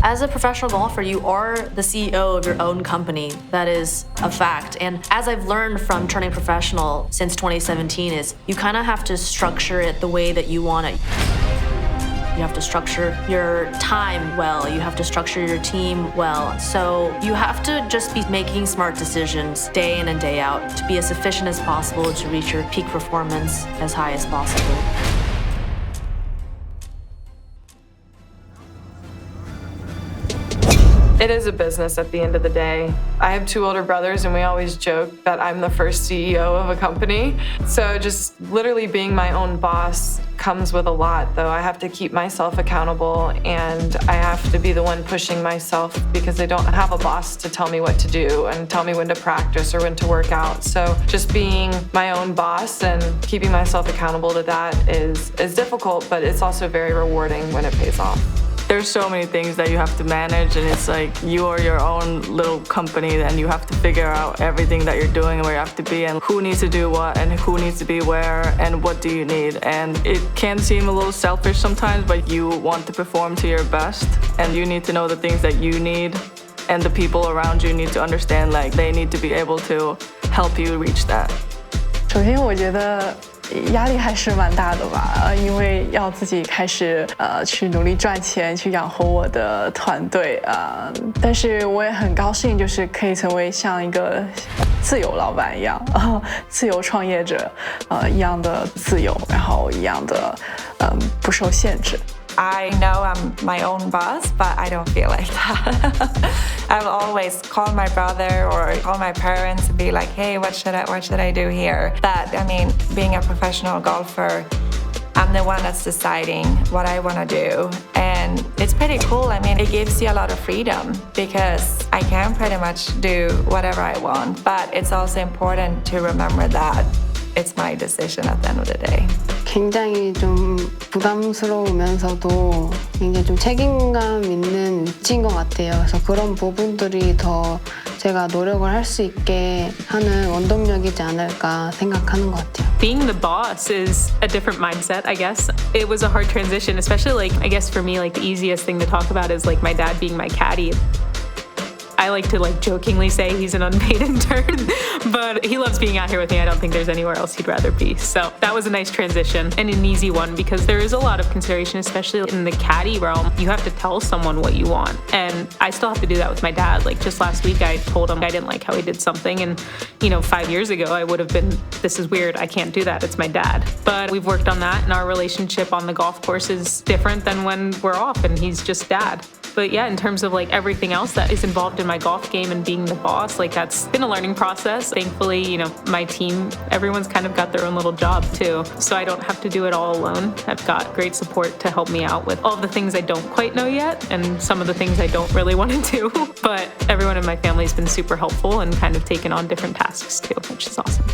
As a professional golfer, you are the CEO of your own company. That is a fact. And as I've learned from turning professional since 2017 is you kind of have to structure it the way that you want it. You have to structure your time well. You have to structure your team well. So you have to just be making smart decisions day in and day out to be as efficient as possible to reach your peak performance as high as possible. It is a business at the end of the day. I have two older brothers and we always joke that I'm the first CEO of a company. So just literally being my own boss comes with a lot, though. I have to keep myself accountable and I have to be the one pushing myself because I don't have a boss to tell me what to do and tell me when to practice or when to work out. So just being my own boss and keeping myself accountable to that is difficult, but it's also very rewarding when it pays off. There's so many things that you have to manage, and it's like you are your own little company and you have to figure out everything that you're doing and where you have to be and who needs to do what and who needs to be where and what do you need. And it can seem a little selfish sometimes, but you want to perform to your best and you need to know the things that you need, and the people around you need to understand like they need to be able to help you reach that. 首先我觉得压力还是蛮大的吧，因为要自己开始去努力赚钱，去养活我的团队但是我也很高兴，就是可以成为像一个自由老板一样，自由创业者一样的自由，然后一样的不受限制。I know I'm my own boss, but I don't feel like that. I've always called my brother or called my parents and be like, hey, what should I do here? But I mean, being a professional golfer, I'm the one that's deciding what I want to do. And it's pretty cool. I mean, it gives you a lot of freedom because I can pretty much do whatever I want. But it's also important to remember that it's my decision at the end of the day. 굉장히 좀 부담스러우면서도 굉장히 좀 책임감 있는 위치인 것 같아요. 그래서 그런 부분들이 더 제가 노력을 할 수 있게 하는 원동력이지 않을까 생각하는 것 같아요. Being the boss is a different mindset, I guess. It was a hard transition, especially like, I guess for me, like the easiest thing to talk about is like my dad being my caddy. I like to like jokingly say he's an unpaid intern, but he loves being out here with me. I don't think there's anywhere else he'd rather be. So that was a nice transition and an easy one because there is a lot of consideration, especially in the caddy realm. You have to tell someone what you want. And I still have to do that with my dad. Like just last week, I told him I didn't like how he did something. And, 5 years ago, I would have been, this is weird. I can't do that. It's my dad. But we've worked on that and our relationship on the golf course is different than when we're off and he's just dad. But yeah, in terms of like everything else that is involved in my golf game and being the boss, like that's been a learning process. Thankfully, my team, everyone's kind of got their own little job too. So I don't have to do it all alone. I've got great support to help me out with all the things I don't quite know yet and some of the things I don't really want to do. But everyone in my family has been super helpful and kind of taken on different tasks too, which is awesome.